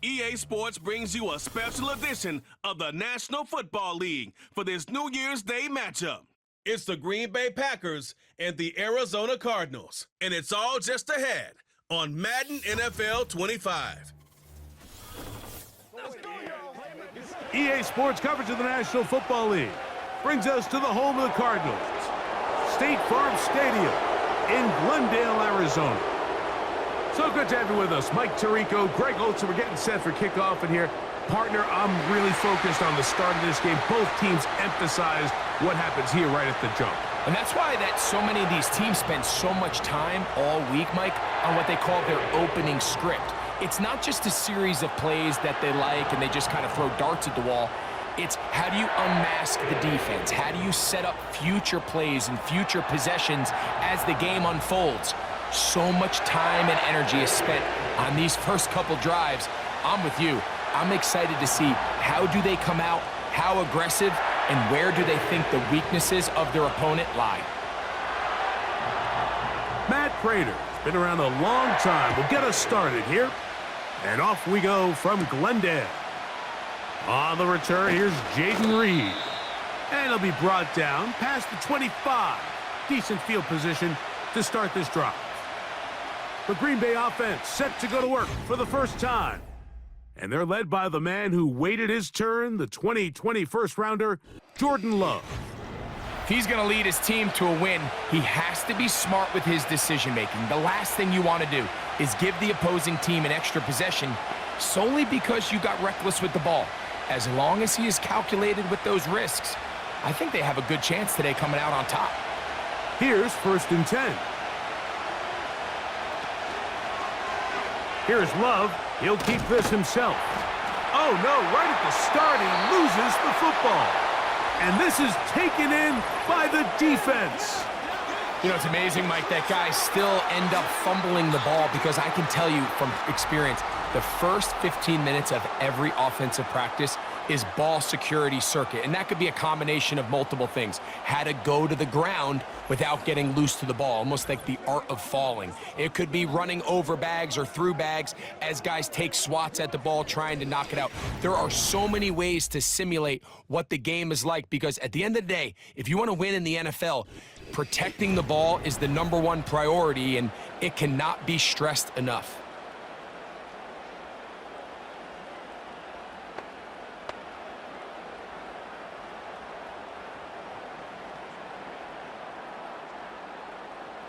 EA Sports brings you a special edition of the National Football League for this New Year's Day matchup. It's the Green Bay Packers and the Arizona Cardinals, and it's all just ahead on Madden NFL 25. EA Sports coverage of the National Football League brings us to the home of the Cardinals, State Farm Stadium in Glendale, Arizona. So good to have you with us. Mike Tirico, Greg Olsen. We're getting set for kickoff in here. Partner, I'm really focused on the start of this game. Both teams emphasized what happens here right at the jump. And that's why that so many of these teams spend so much time all week, Mike, on what they call their opening script. It's not just a series of plays that they like and they just kind of throw darts at the wall. It's how do you unmask the defense? How do you set up future plays and future possessions as the game unfolds? So much time and energy is spent on these first couple drives. I'm with you. I'm excited to see how do they come out, how aggressive, and where do they think the weaknesses of their opponent lie. Matt Prater's been around a long time. We'll get us started here. And off we go from Glendale. On the return, here's Jaden Reed. And he'll be brought down past the 25. Decent field position to start this drive. The Green Bay offense set to go to work for the first time. And they're led by the man who waited his turn, the 2020 first-rounder, Jordan Love. If he's going to lead his team to a win, he has to be smart with his decision-making. The last thing you want to do is give the opposing team an extra possession solely because you got reckless with the ball. As long as he is calculated with those risks, I think they have a good chance today coming out on top. Here's 1st and 10. Here's Love. He'll keep this himself. Oh, no, right at the start, he loses the football. And this is taken in by the defense. You know, it's amazing, Mike, that guys still end up fumbling the ball because I can tell you from experience, the first 15 minutes of every offensive practice is ball security circuit. And that could be a combination of multiple things. How to go to the ground without getting loose to the ball, almost like the art of falling. It could be running over bags or through bags as guys take swats at the ball trying to knock it out. There are so many ways to simulate what the game is like because at the end of the day, if you want to win in the NFL, protecting the ball is the #1 priority and it cannot be stressed enough.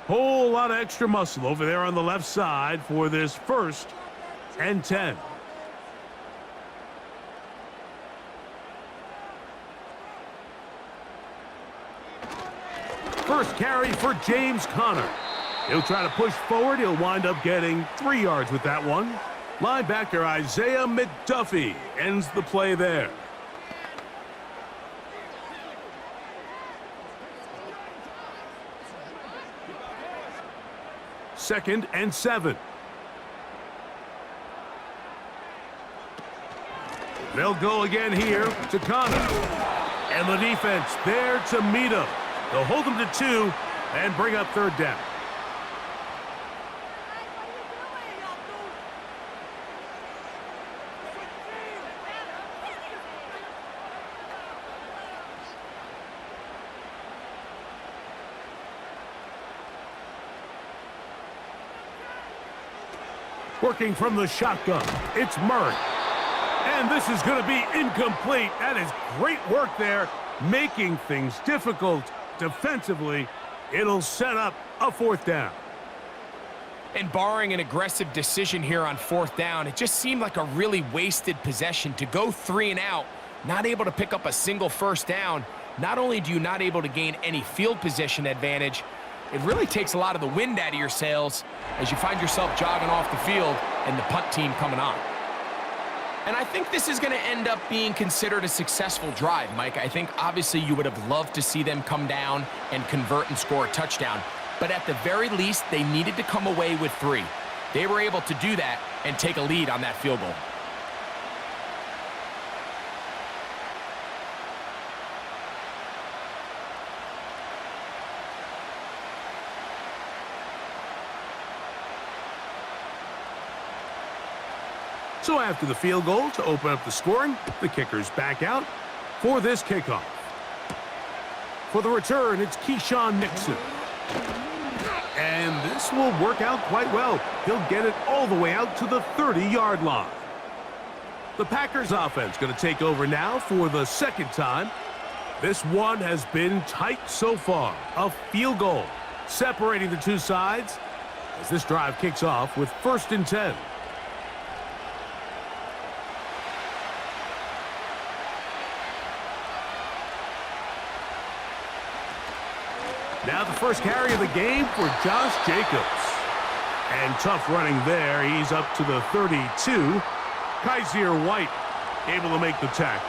Whole lot of extra muscle over there on the left side for this 1st and 10. First carry for James Conner. He'll try to push forward. He'll wind up getting 3 yards with that one. Linebacker Isaiah McDuffie ends the play there. Second and 7. They'll go again here to Conner. And the defense there to meet him. They'll hold him to 2 and bring up 3rd down. Working from the shotgun, it's Murray. And this is going to be incomplete. That is great work there, making things difficult defensively. It'll set up a 4th down. And barring an aggressive decision here on 4th down, it just seemed like a really wasted possession to go 3 and out, not able to pick up a single 1st down. Not only do you not able to gain any field position advantage, it really takes a lot of the wind out of your sails as you find yourself jogging off the field and the punt team coming on. And I think this is going to end up being considered a successful drive, Mike. I think obviously you would have loved to see them come down and convert and score a touchdown. But at the very least, they needed to come away with 3. They were able to do that and take a lead on that field goal. So after the field goal to open up the scoring, the kicker's back out for this kickoff. For the return, it's Keyshawn Nixon. And this will work out quite well. He'll get it all the way out to the 30-yard line. The Packers offense going to take over now for the second time. This one has been tight so far. A field goal separating the two sides as this drive kicks off with 1st and 10. Now the first carry of the game for Josh Jacobs. And tough running there. He's up to the 32. Kaiser White able to make the tackle.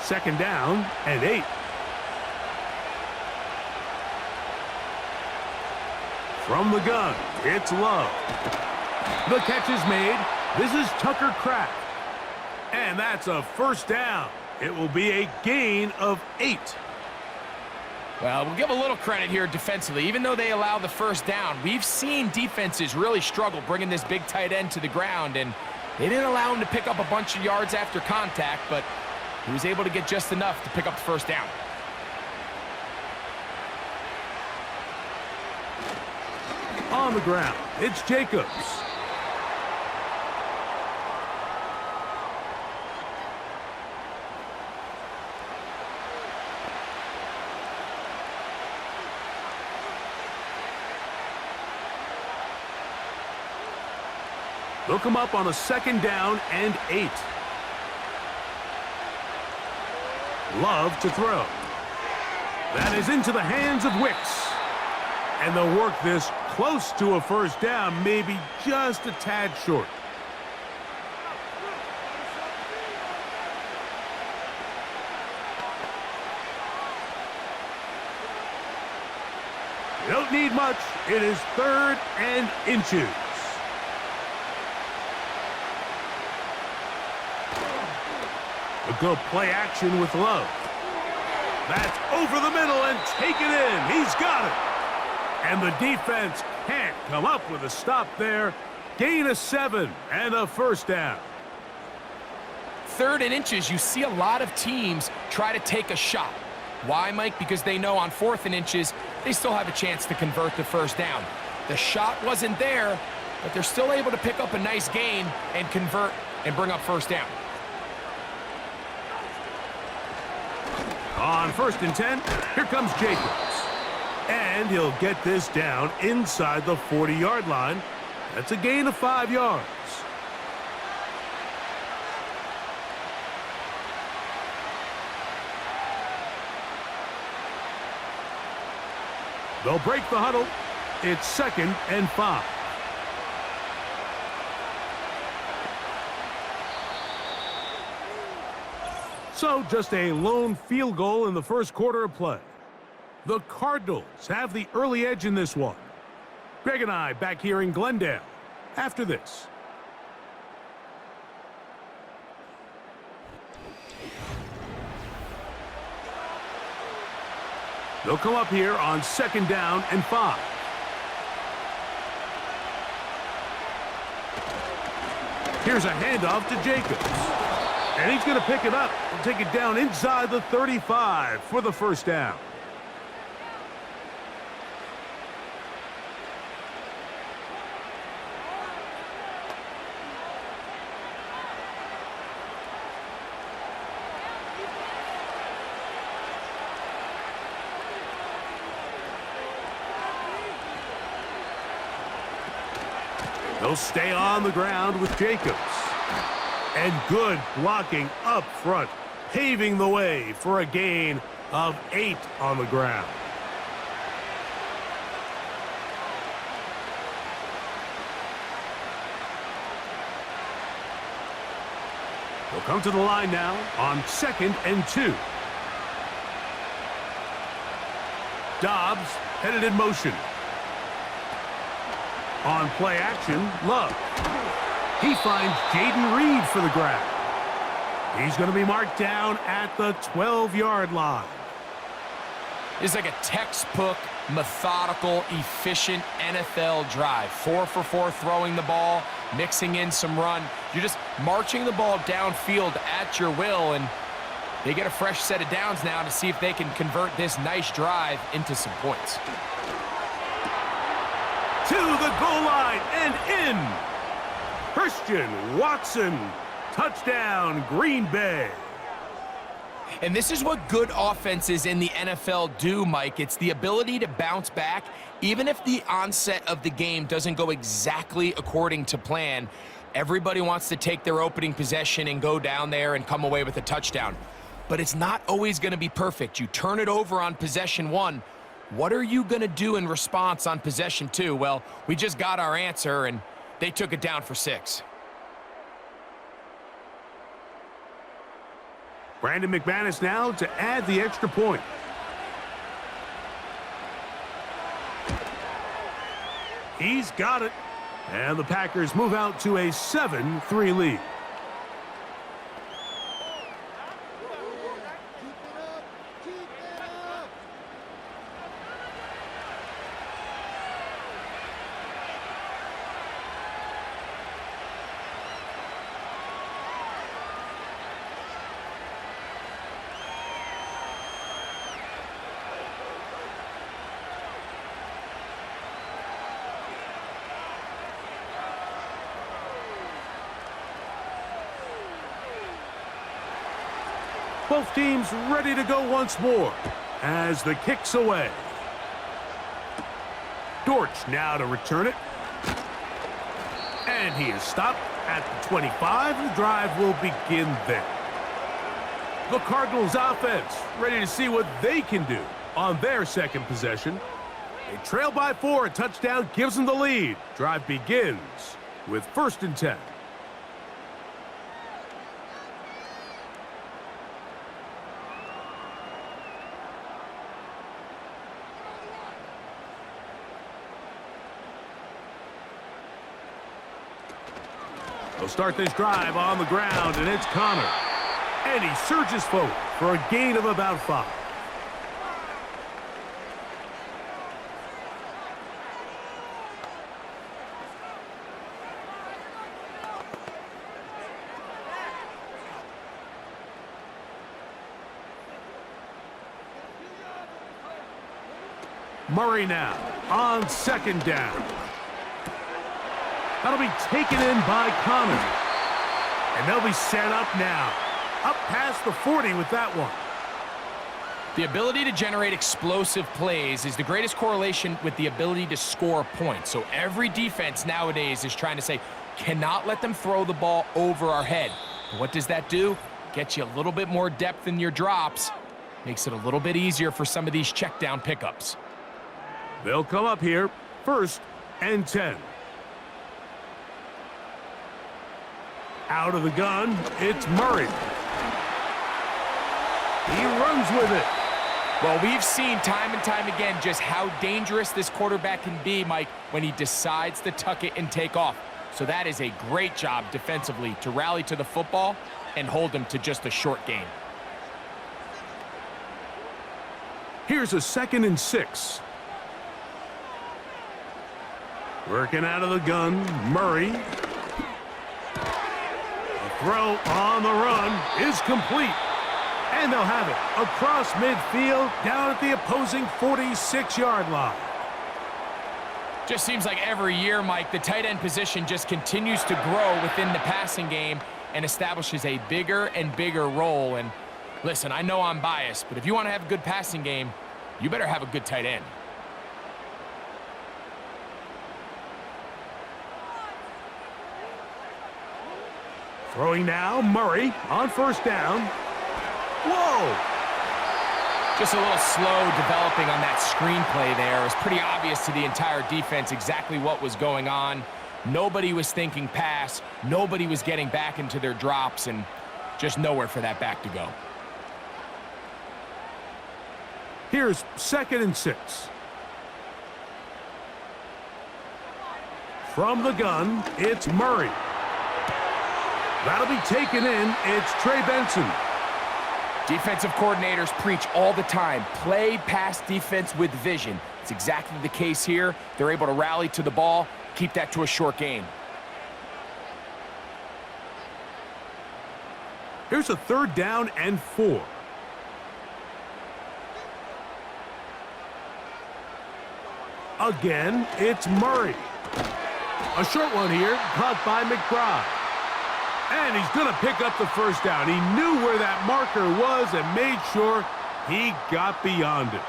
Second down and 8. From the gun, it's Love. The catch is made. This is Tucker Kraft. And that's a first down. It will be a gain of 8. Well, we'll give a little credit here defensively. Even though they allow the first down, we've seen defenses really struggle bringing this big tight end to the ground, and they didn't allow him to pick up a bunch of yards after contact, but he was able to get just enough to pick up the first down. On the ground, it's Jacobs. They'll come up on a second down and 8. Love to throw. That is into the hands of Wicks. And they'll work this close to a first down, maybe just a tad short. You don't need much. It is 3rd and inches. A good play action with Love. That's over the middle and taken in. He's got it. And the defense can't come up with a stop there. Gain of 7 and a first down. 3rd and inches, you see a lot of teams try to take a shot. Why, Mike? Because they know on 4th and inches, they still have a chance to convert the first down. The shot wasn't there, but they're still able to pick up a nice gain and convert and bring up first down. On 1st and 10, here comes Jacobs. And he'll get this down inside the 40-yard line. That's a gain of 5 yards. They'll break the huddle. It's 2nd and 5. So just a lone field goal in the first quarter of play. The Cardinals have the early edge in this one. Greg and I back here in Glendale after this. They'll come up here on 2nd down and 5. Here's a handoff to Jacobs. And he's going to pick it up and take it down inside the 35 for the first down. They'll stay on the ground with Jacobs. And good blocking up front, paving the way for a gain of 8 on the ground. They'll come to the line now on 2nd and 2. Dobbs headed in motion. On play action, Love. He finds Jaden Reed for the grab. He's going to be marked down at the 12-yard line. This is like a textbook, methodical, efficient NFL drive. 4 for 4 throwing the ball, mixing in some run. You're just marching the ball downfield at your will, and they get a fresh set of downs now to see if they can convert this nice drive into some points. To the goal line and in. Christian Watson. Touchdown, Green Bay. And this is what good offenses in the NFL do, Mike. It's the ability to bounce back, even if the onset of the game doesn't go exactly according to plan. Everybody wants to take their opening possession and go down there and come away with a touchdown. But it's not always going to be perfect. You turn it over on possession 1. What are you going to do in response on possession 2? Well, we just got our answer, and they took it down for 6. Brandon McManus now to add the extra point. He's got it. And the Packers move out to a 7-3 lead. Both teams ready to go once more as the kick's away. Dortch now to return it. And he is stopped at the 25. The drive will begin there. The Cardinals offense ready to see what they can do on their second possession. They trail by 4. A touchdown gives them the lead. Drive begins with 1st and 10. They'll start this drive on the ground, and it's Connor. And he surges forward for a gain of about 5. Murray now on 2nd down. That'll be taken in by Connor. And they'll be set up now. Up past the 40 with that one. The ability to generate explosive plays is the greatest correlation with the ability to score points. So every defense nowadays is trying to say, cannot let them throw the ball over our head. What does that do? Gets you a little bit more depth in your drops. Makes it a little bit easier for some of these check down pickups. They'll come up here, 1st and 10. Out of the gun, it's Murray. He runs with it. Well, we've seen time and time again just how dangerous this quarterback can be, Mike, when he decides to tuck it and take off. So that is a great job defensively to rally to the football and hold him to just a short gain. Here's a 2nd and 6. Working out of the gun, Murray. Throw on the run is complete. And they'll have it across midfield down at the opposing 46-yard line. Just seems like every year, Mike, the tight end position just continues to grow within the passing game and establishes a bigger and bigger role. And listen, I know I'm biased, but if you want to have a good passing game, you better have a good tight end. Throwing now, Murray on 1st down. Whoa! Just a little slow developing on that screenplay there. It was pretty obvious to the entire defense exactly what was going on. Nobody was thinking pass. Nobody was getting back into their drops, and just nowhere for that back to go. Here's 2nd and 6. From the gun, it's Murray. That'll be taken in. It's Trey Benson. Defensive coordinators preach all the time, play pass defense with vision. It's exactly the case here. They're able to rally to the ball, keep that to a short game. Here's a 3rd down and 4. Again, it's Murray. A short one here, caught by McBride. And he's going to pick up the first down. He knew where that marker was and made sure he got beyond it.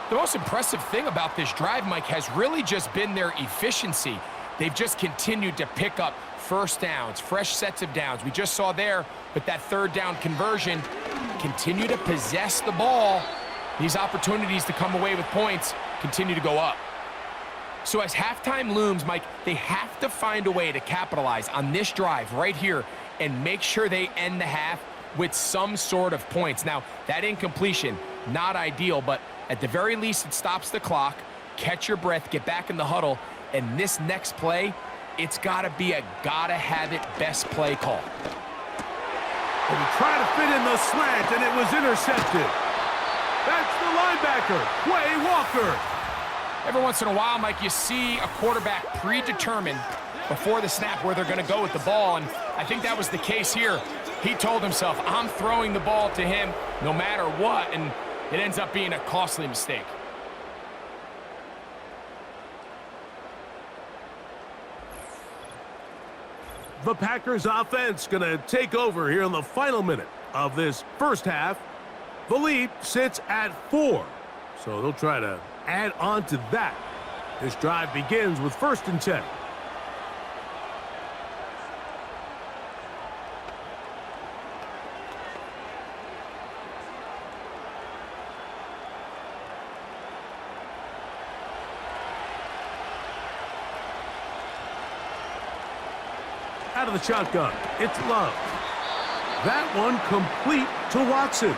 The most impressive thing about this drive, Mike, has really just been their efficiency. They've just continued to pick up first downs, fresh sets of downs. We just saw there with that 3rd down conversion, continue to possess the ball. These opportunities to come away with points continue to go up. So as halftime looms, Mike, they have to find a way to capitalize on this drive right here and make sure they end the half with some sort of points. Now, that incompletion, not ideal, but at the very least, it stops the clock. Catch your breath, get back in the huddle, and this next play, it's got to be a gotta-have-it best play call. And he tried to fit in the slant, and it was intercepted. That's the linebacker, Quay Walker. Every once in a while, Mike, you see a quarterback predetermined before the snap where they're going to go with the ball, and I think that was the case here. He told himself, I'm throwing the ball to him no matter what, and it ends up being a costly mistake. The Packers offense going to take over here in the final minute of this first half. The lead sits at 4, so they'll try to add on to that. This drive begins with 1st and 10. Out of the shotgun, it's Love. That one complete to Watson.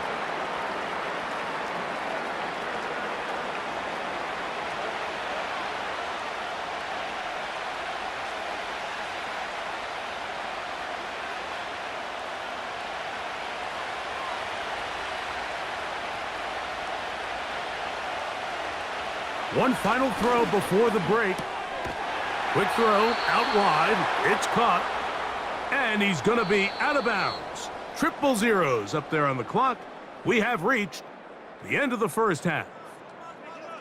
One final throw before the break. Quick throw, out wide, it's caught, and he's going to be out of bounds. 000 up there on the clock. We have reached the end of the first half.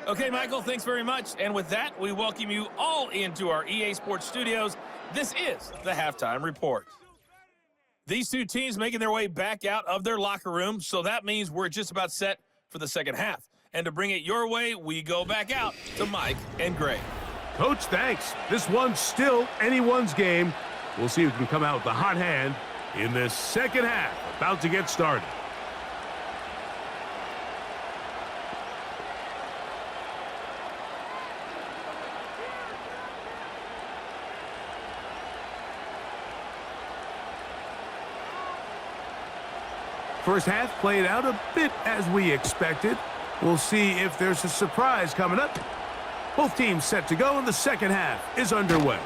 Okay, Michael, thanks very much. And with that, we welcome you all into our EA Sports studios. This is the Halftime Report. These two teams making their way back out of their locker room, so that means we're just about set for the second half. And to bring it your way, we go back out to Mike and Greg. Coach, thanks. This one's still anyone's game. We'll see who can come out with the hot hand in this second half. About to get started. First half played out a bit as we expected. We'll see if there's a surprise coming up. Both teams set to go, and the second half is underway.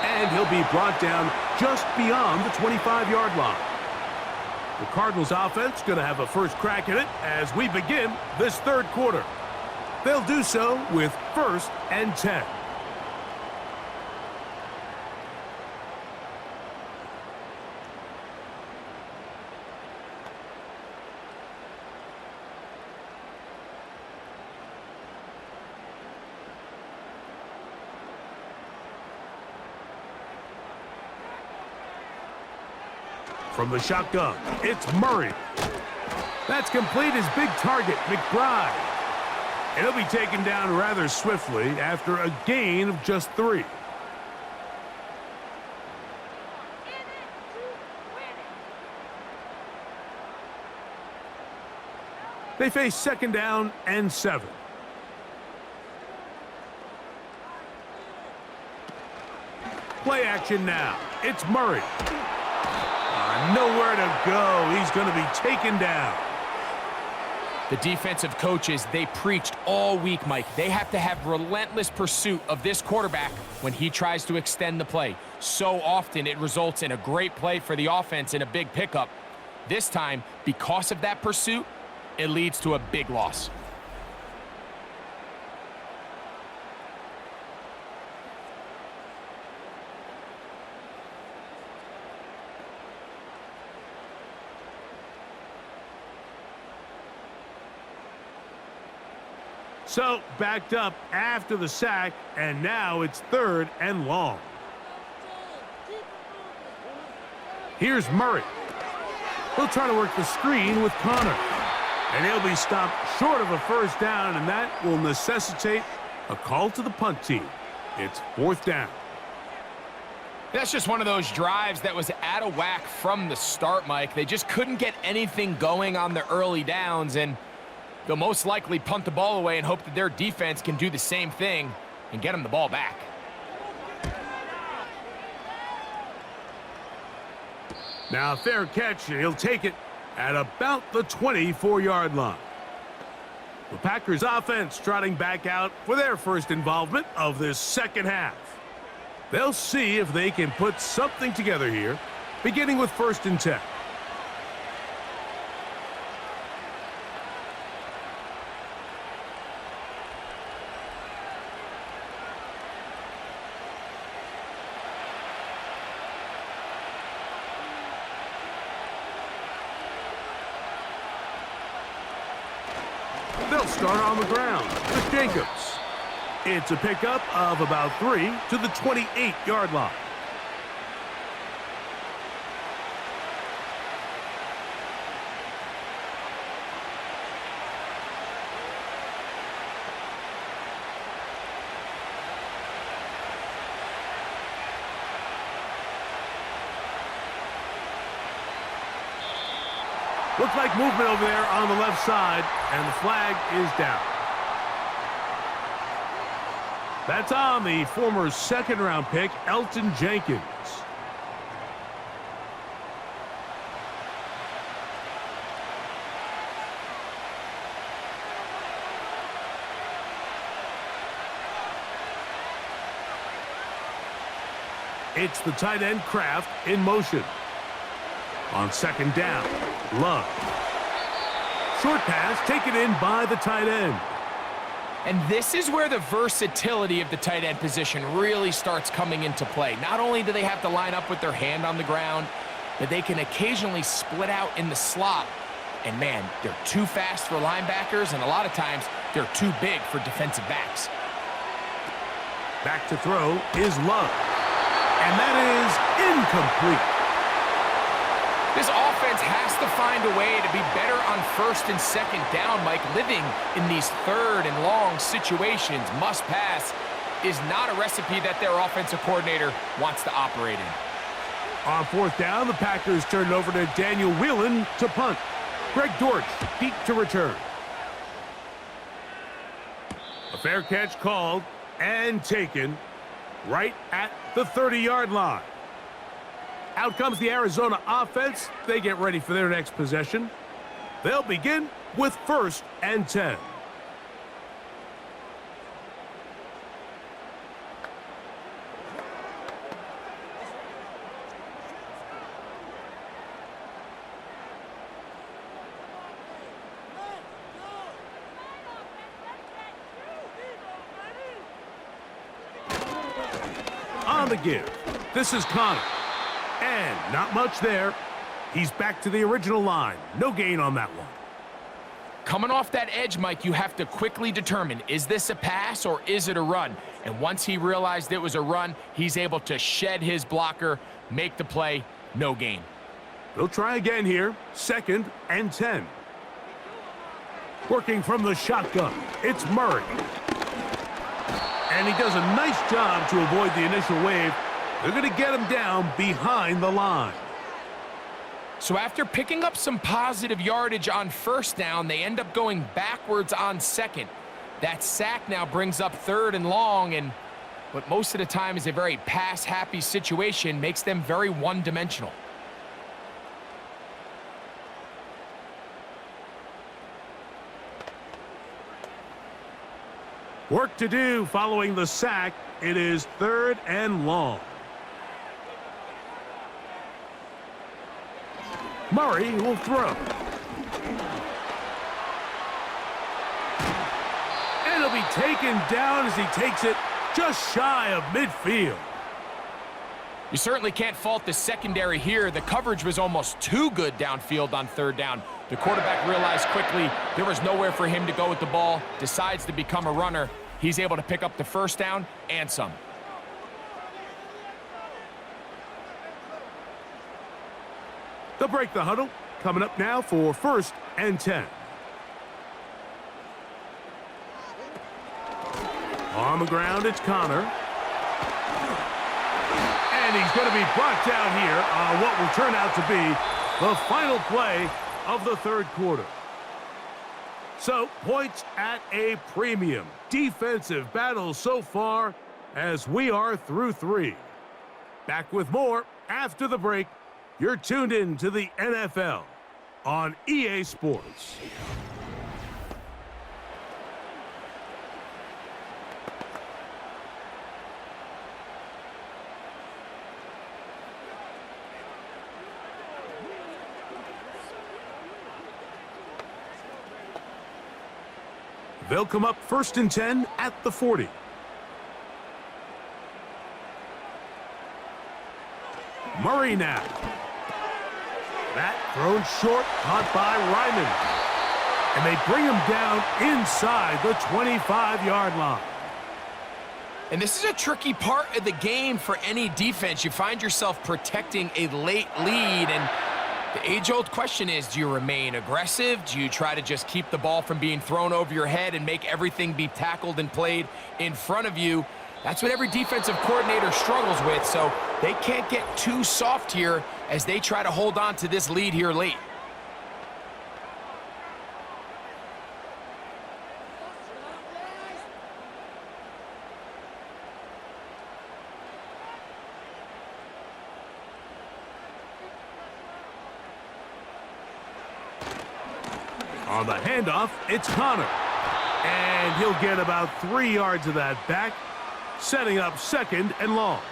And he'll be brought down just beyond the 25-yard line. The Cardinals offense going to have a first crack at it as we begin this third quarter. They'll do so with 1st and 10. From the shotgun, it's Murray. That's complete, his big target, McBride. And he'll be taken down rather swiftly after a gain of just 3. They face 2nd down and 7. Play action now. It's Murray. Nowhere to go. He's going to be taken down. The defensive coaches, they preached all week, Mike. They have to have relentless pursuit of this quarterback when he tries to extend the play. So often it results in a great play for the offense and a big pickup. This time, because of that pursuit, it leads to a big loss. So, backed up after the sack, and now it's 3rd and long. Here's Murray. He'll try to work the screen with Connor. And he'll be stopped short of a first down, and that will necessitate a call to the punt team. It's 4th down. That's just one of those drives that was out of whack from the start, Mike. They just couldn't get anything going on the early downs, and they'll most likely punt the ball away and hope that their defense can do the same thing and get them the ball back. Now a fair catch, and he'll take it at about the 24-yard line. The Packers offense trotting back out for their first involvement of this second half. They'll see if they can put something together here, beginning with 1st and 10. They'll start on the ground with Jacobs. It's a pickup of about 3 to the 28-yard line. Looks like movement over there on the left side, and the flag is down. That's on the former 2nd-round pick, Elton Jenkins. It's the tight end Kraft in motion. On 2nd down, Love. Short pass taken in by the tight end. And this is where the versatility of the tight end position really starts coming into play. Not only do they have to line up with their hand on the ground, but they can occasionally split out in the slot. And man, they're too fast for linebackers, and a lot of times they're too big for defensive backs. Back to throw is Love. And that is incomplete. This offense has to find a way to be better on 1st and 2nd down, Mike. Living in these 3rd and long situations, must pass, is not a recipe that their offensive coordinator wants to operate in. On 4th down, the Packers turn it over to Daniel Whelan to punt. Greg Dortch deep to return. A fair catch called and taken right at the 30-yard line. Out comes the Arizona offense. They get ready for their next possession. They'll begin with 1st and 10. On the give, this is Connor. And not much there. He's back to the original line. No gain on that one. Coming off that edge, Mike, you have to quickly determine, is this a pass or is it a run? And once he realized it was a run, he's able to shed his blocker, make the play, no gain. They'll try again here. 2nd and 10. Working from the shotgun, it's Murray. And he does a nice job to avoid the initial wave. They're going to get him down behind the line. So after picking up some positive yardage on 1st down, they end up going backwards on 2nd. That sack now brings up 3rd and long, and what most of the time is a very pass-happy situation makes them very one-dimensional. Work to do following the sack. It is 3rd and long. Murray will throw. And he'll be taken down as he takes it just shy of midfield. You certainly can't fault the secondary here. The coverage was almost too good downfield on third down. The quarterback realized quickly there was nowhere for him to go with the ball, decides to become a runner. He's able to pick up the first down and some. They'll break the huddle. Coming up now for 1st and 10. On the ground, it's Connor. And he's going to be brought down here on what will turn out to be the final play of the third quarter. So, points at a premium. Defensive battle so far as we are through 3. Back with more after the break. You're tuned in to the NFL on EA Sports. They'll come up 1st and 10 at the 40. Murray now. That thrown short, caught by Ryman. And they bring him down inside the 25-yard line. And this is a tricky part of the game for any defense. You find yourself protecting a late lead, and the age-old question is, do you remain aggressive? Do you try to just keep the ball from being thrown over your head and make everything be tackled and played in front of you? That's what every defensive coordinator struggles with, so they can't get too soft here as they try to hold on to this lead here late. On the handoff, it's Connor. And he'll get about 3 yards of that back, setting up 2nd and long.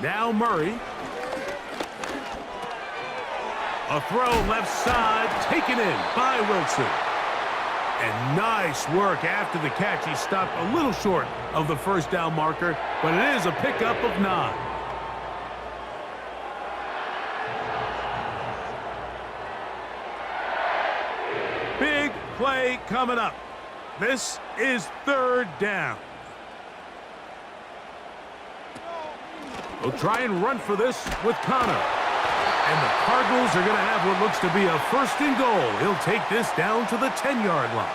Now Murray. A throw left side, taken in by Wilson. And nice work after the catch. He stopped a little short of the first down marker, but it is a pickup of 9. Big play coming up. This is 3rd down. We'll try and run for this with Connor. And the Cardinals are going to have what looks to be a 1st and goal. He'll take this down to the 10-yard line.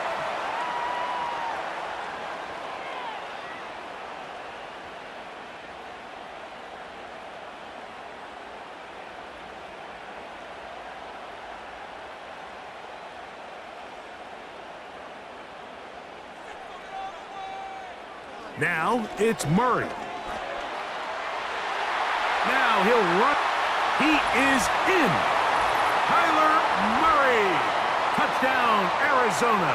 Now it's Murray. Now he'll run. He is in. Kyler Murray. Touchdown, Arizona.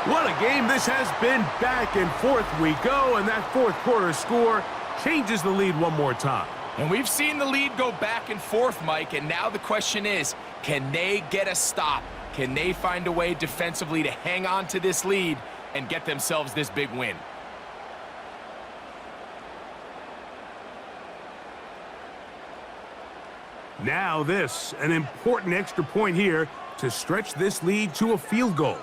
What a game this has been. Back and forth we go, and that 4th quarter score changes the lead one more time. And we've seen the lead go back and forth, Mike, and now the question is, can they get a stop? Can they find a way defensively to hang on to this lead and get themselves this big win? Now this, an important extra point here to stretch this lead to a field goal.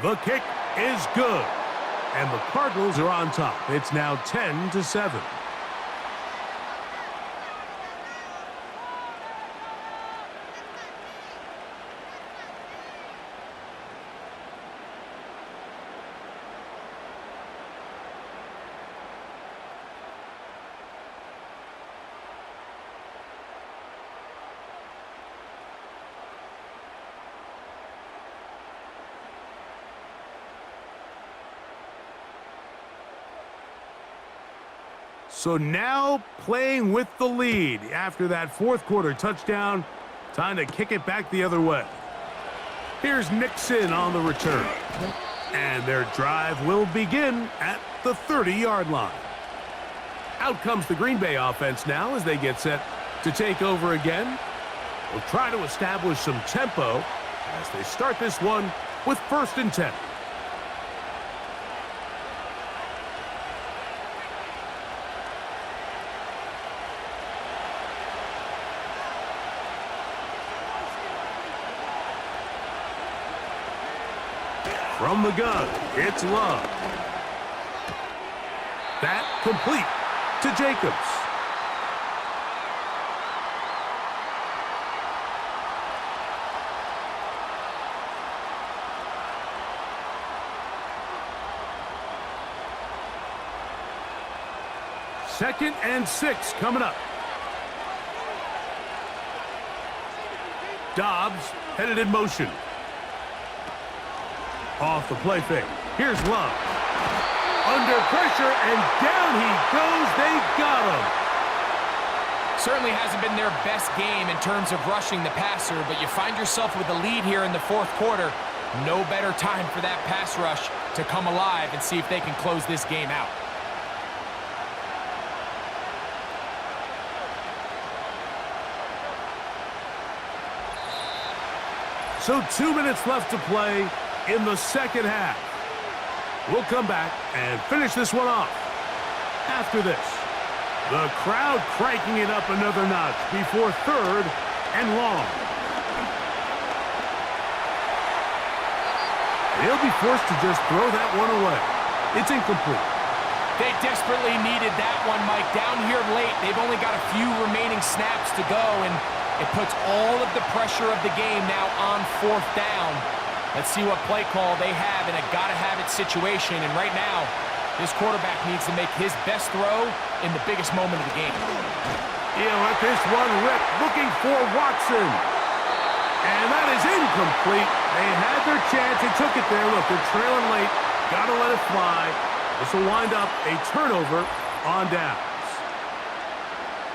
The kick is good, and the Cardinals are on top. It's now 10-7. So now playing with the lead after that fourth quarter touchdown. Time to kick it back the other way. Here's Nixon on the return. And their drive will begin at the 30-yard line. Out comes the Green Bay offense now as they get set to take over again. They'll try to establish some tempo as they start this one with 1st and 10. From the gun, it's Love. That complete to Jacobs. Second and 6 coming up. Dobbs headed in motion. Off the play fake. Here's Love. Under pressure, and down he goes. They got him. Certainly hasn't been their best game in terms of rushing the passer, but you find yourself with the lead here in the fourth quarter. No better time for that pass rush to come alive and see if they can close this game out. So 2 minutes left to play in the second half. We'll come back and finish this one off after this. The crowd cranking it up another notch before 3rd and long. He'll be forced to just throw that one away. It's incomplete. They desperately needed that one, Mike. Down here late, they've only got a few remaining snaps to go, and it puts all of the pressure of the game now on 4th down. Let's see what play call they have in a gotta-have-it situation. And right now, this quarterback needs to make his best throw in the biggest moment of the game. He'll let this one rip, looking for Watson. And that is incomplete. They had their chance and took it there. Look, they're trailing late. Gotta let it fly. This will wind up a turnover on downs.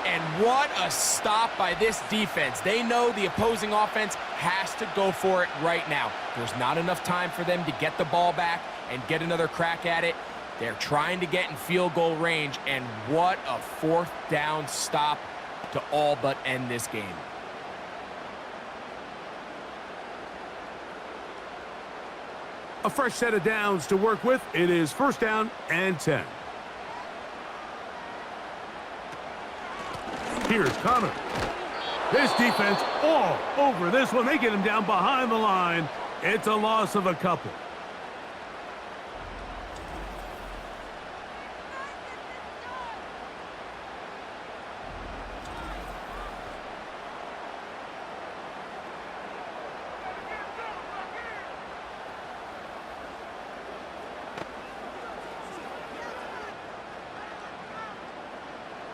And what a stop by this defense. They know the opposing offense has to go for it right now. There's not enough time for them to get the ball back and get another crack at it. They're trying to get in field goal range, and what a 4th down stop to all but end this game. A fresh set of downs to work with. It is 1st down and 10. Here's Connor. This defense all over this one. They get him down behind the line. It's a loss of a couple.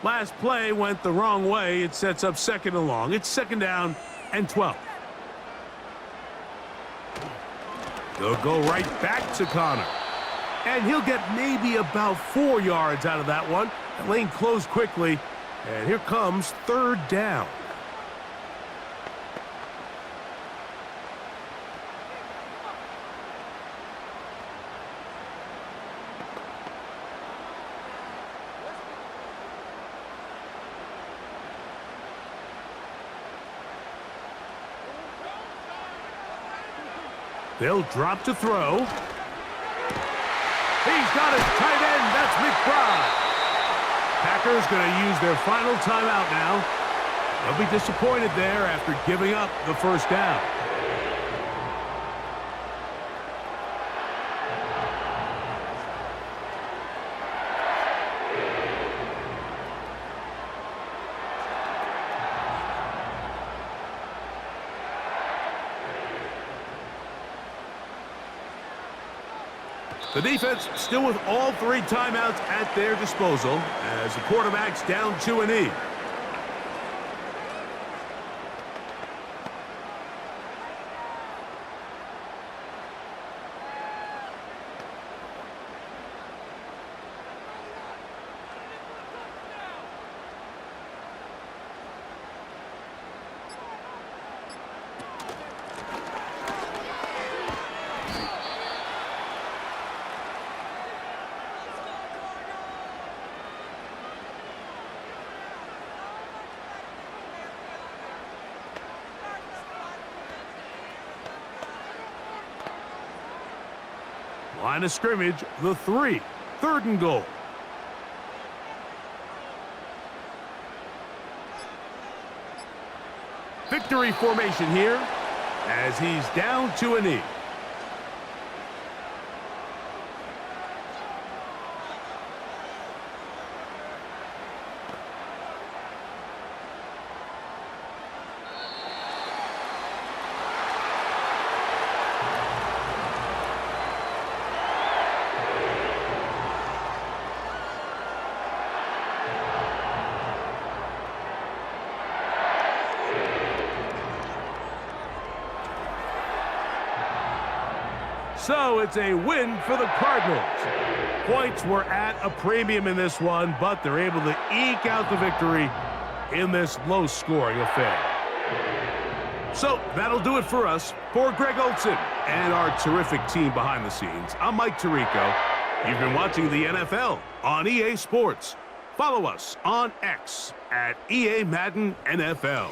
Last play went the wrong way. It sets up 2nd and long. It's 2nd down and 12. They'll go right back to Connor. And he'll get maybe about 4 yards out of that one. The lane closed quickly. And here comes 3rd down. They'll drop to throw. He's got his tight end. That's McBride. Packers going to use their final timeout now. They'll be disappointed there after giving up the 1st down. The defense still with all 3 timeouts at their disposal as the quarterback's down to a knee. Line of scrimmage, the 3. 3rd and goal. Victory formation here as he's down to a knee. So it's a win for the Cardinals. Points were at a premium in this one, but they're able to eke out the victory in this low-scoring affair. So that'll do it for us. For Greg Olson and our terrific team behind the scenes, I'm Mike Tirico. You've been watching the NFL on EA Sports. Follow us on X at EA Madden NFL.